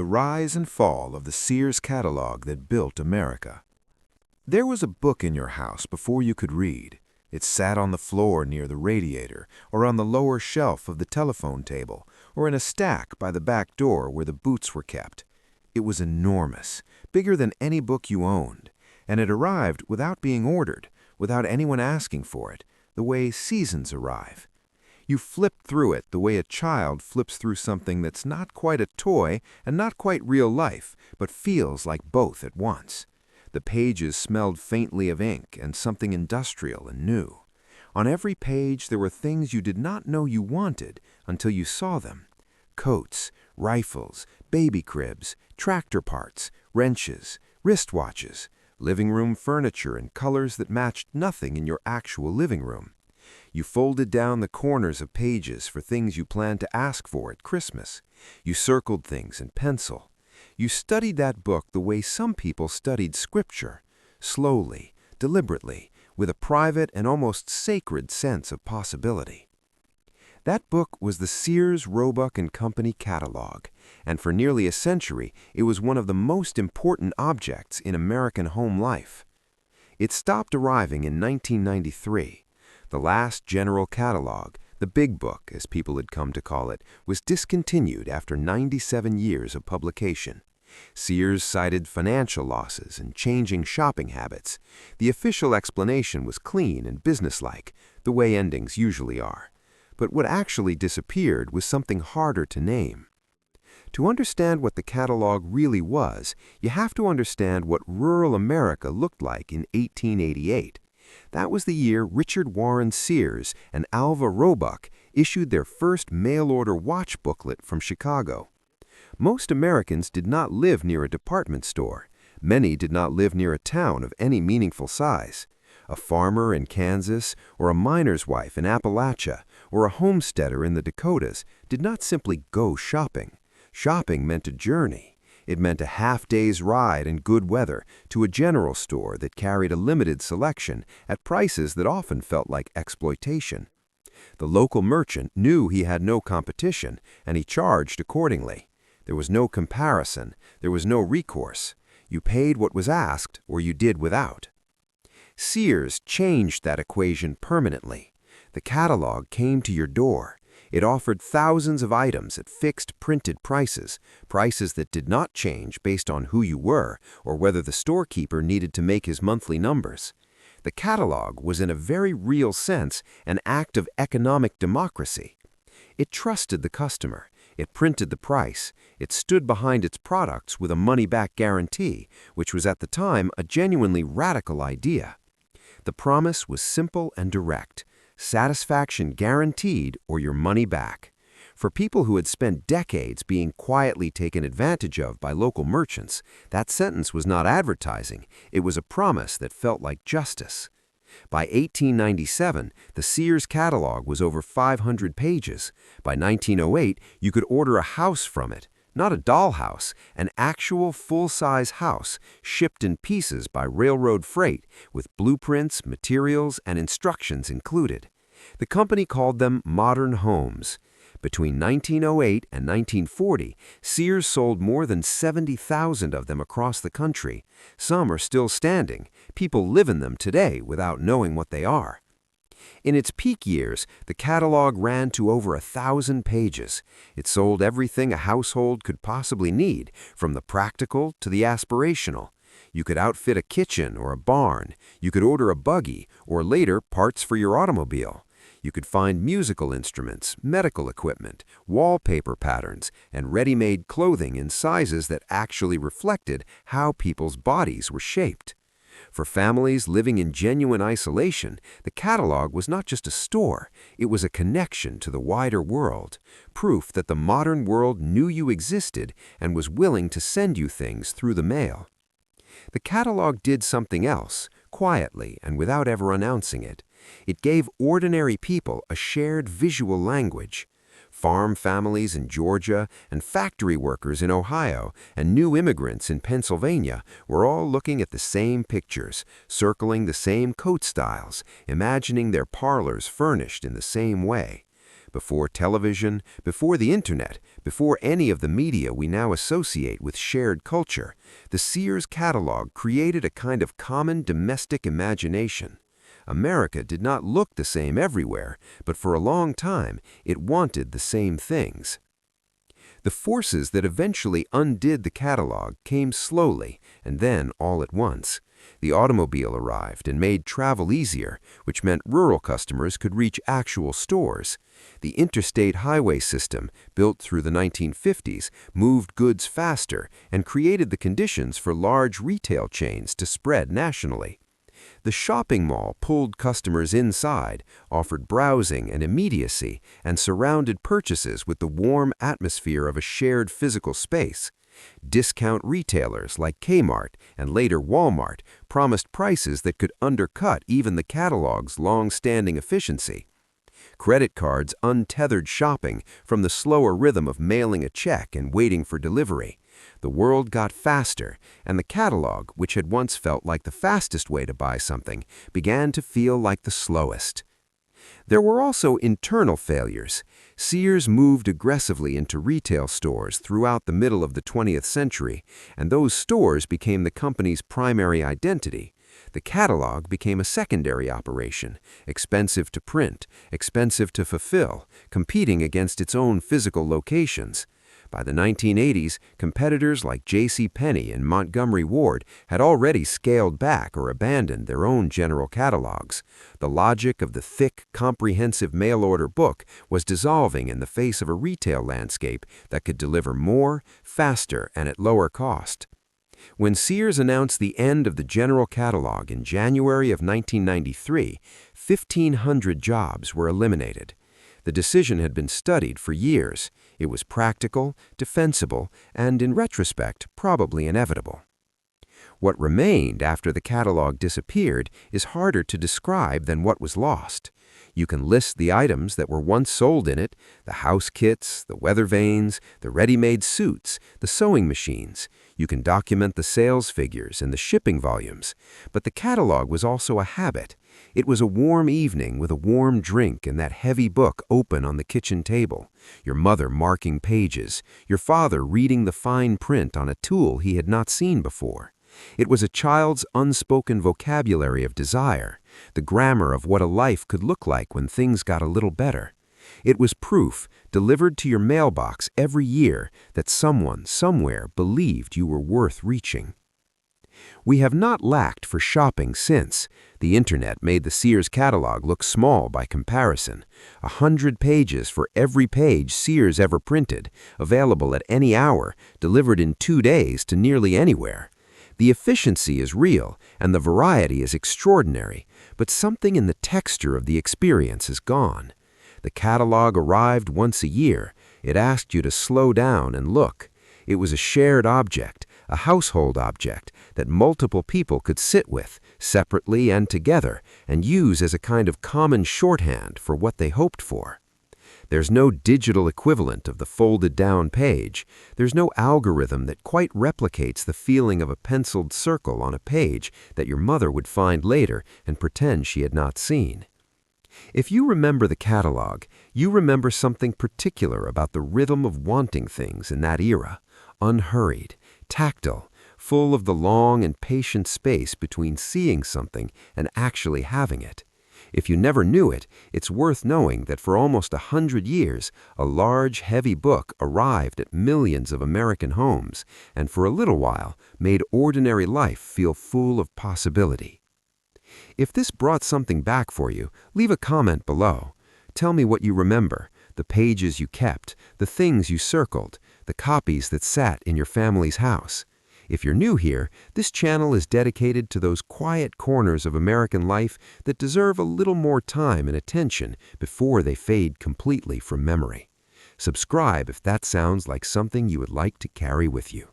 The rise and fall of the Sears catalog that built America. There was a book in your house before you could read. It sat on the floor near the radiator, or on the lower shelf of the telephone table, or in a stack by the back door where the boots were kept. It was enormous, bigger than any book you owned, and it arrived without being ordered, without anyone asking for it, the way seasons arrive. You flipped through it the way a child flips through something that's not quite a toy and not quite real life, but feels like both at once. The pages smelled faintly of ink and something industrial and new. On every page there were things you did not know you wanted until you saw them. Coats, rifles, baby cribs, tractor parts, wrenches, wristwatches, living room furniture in colors that matched nothing in your actual living room. You folded down the corners of pages for things you planned to ask for at Christmas. You circled things in pencil. You studied that book the way some people studied Scripture, slowly, deliberately, with a private and almost sacred sense of possibility. That book was the Sears Roebuck and Company catalog, and for nearly a century it was one of the most important objects in American home life. It stopped arriving in 1993. The last general catalog, the Big Book, as people had come to call it, was discontinued after 97 years of publication. Sears cited financial losses and changing shopping habits. The official explanation was clean and businesslike, the way endings usually are. But what actually disappeared was something harder to name. To understand what the catalog really was, you have to understand what rural America looked like in 1888. That was the year Richard Warren Sears and Alva Roebuck issued their first mail-order watch booklet from Chicago. Most Americans did not live near a department store. Many did not live near a town of any meaningful size. A farmer in Kansas, or a miner's wife in Appalachia, or a homesteader in the Dakotas did not simply go shopping. Shopping meant a journey. It meant a half-day's ride in good weather to a general store that carried a limited selection at prices that often felt like exploitation. The local merchant knew he had no competition, and he charged accordingly. There was no comparison. There was no recourse. You paid what was asked, or you did without. Sears changed that equation permanently. The catalog came to your door. It offered thousands of items at fixed printed prices, prices that did not change based on who you were or whether the storekeeper needed to make his monthly numbers. The catalog was in a very real sense an act of economic democracy. It trusted the customer. It printed the price. It stood behind its products with a money-back guarantee, which was at the time a genuinely radical idea. The promise was simple and direct. Satisfaction guaranteed or your money back. For people who had spent decades being quietly taken advantage of by local merchants, that sentence was not advertising. It was a promise that felt like justice. By 1897, the Sears catalog was over 500 pages. By 1908, you could order a house from it. Not a dollhouse, an actual full-size house, shipped in pieces by railroad freight, with blueprints, materials, and instructions included. The company called them Modern Homes. Between 1908 and 1940, Sears sold more than 70,000 of them across the country. Some are still standing. People live in them today without knowing what they are. In its peak years, the catalog ran to over 1,000 pages. It sold everything a household could possibly need, from the practical to the aspirational. You could outfit a kitchen or a barn. You could order a buggy, or later, parts for your automobile. You could find musical instruments, medical equipment, wallpaper patterns, and ready-made clothing in sizes that actually reflected how people's bodies were shaped. For families living in genuine isolation, the catalog was not just a store, it was a connection to the wider world, proof that the modern world knew you existed and was willing to send you things through the mail. The catalog did something else, quietly and without ever announcing it. It gave ordinary people a shared visual language. Farm families in Georgia and factory workers in Ohio and new immigrants in Pennsylvania were all looking at the same pictures, circling the same coat styles, imagining their parlors furnished in the same way. Before television, before the internet, before any of the media we now associate with shared culture, the Sears catalog created a kind of common domestic imagination. America did not look the same everywhere, but for a long time it wanted the same things. The forces that eventually undid the catalog came slowly and then all at once. The automobile arrived and made travel easier, which meant rural customers could reach actual stores. The interstate highway system, built through the 1950s, moved goods faster and created the conditions for large retail chains to spread nationally. The shopping mall pulled customers inside, offered browsing and immediacy, and surrounded purchases with the warm atmosphere of a shared physical space. Discount retailers like Kmart and later Walmart promised prices that could undercut even the catalog's long-standing efficiency. Credit cards untethered shopping from the slower rhythm of mailing a check and waiting for delivery. The world got faster, and the catalog, which had once felt like the fastest way to buy something, began to feel like the slowest. There were also internal failures. Sears moved aggressively into retail stores throughout the middle of the 20th century, and those stores became the company's primary identity. The catalog became a secondary operation, expensive to print, expensive to fulfill, competing against its own physical locations. By the 1980s, competitors like JCPenney and Montgomery Ward had already scaled back or abandoned their own general catalogs. The logic of the thick, comprehensive mail-order book was dissolving in the face of a retail landscape that could deliver more, faster, and at lower cost. When Sears announced the end of the general catalog in January of 1993, 1,500 jobs were eliminated. The decision had been studied for years. It was practical, defensible, and in retrospect, probably inevitable. What remained after the catalog disappeared is harder to describe than what was lost. You can list the items that were once sold in it, the house kits, the weather vanes, the ready-made suits, the sewing machines. You can document the sales figures and the shipping volumes. But the catalog was also a habit. It was a warm evening with a warm drink and that heavy book open on the kitchen table, your mother marking pages, your father reading the fine print on a tool he had not seen before. It was a child's unspoken vocabulary of desire, the grammar of what a life could look like when things got a little better. It was proof, delivered to your mailbox every year, that someone, somewhere, believed you were worth reaching. We have not lacked for shopping since. The internet made the Sears catalog look small by comparison. 100 pages for every page Sears ever printed, available at any hour, delivered in 2 days to nearly anywhere. The efficiency is real, and the variety is extraordinary, but something in the texture of the experience is gone. The catalog arrived once a year. It asked you to slow down and look. It was a shared object, a household object, that multiple people could sit with, separately and together, and use as a kind of common shorthand for what they hoped for. There's no digital equivalent of the folded-down page. There's no algorithm that quite replicates the feeling of a penciled circle on a page that your mother would find later and pretend she had not seen. If you remember the catalog, you remember something particular about the rhythm of wanting things in that era, unhurried, tactile, full of the long and patient space between seeing something and actually having it. If you never knew it, it's worth knowing that for almost 100 years, a large, heavy book arrived at millions of American homes, and for a little while made ordinary life feel full of possibility. If this brought something back for you, leave a comment below. Tell me what you remember, the pages you kept, the things you circled, the copies that sat in your family's house. If you're new here, this channel is dedicated to those quiet corners of American life that deserve a little more time and attention before they fade completely from memory. Subscribe if that sounds like something you would like to carry with you.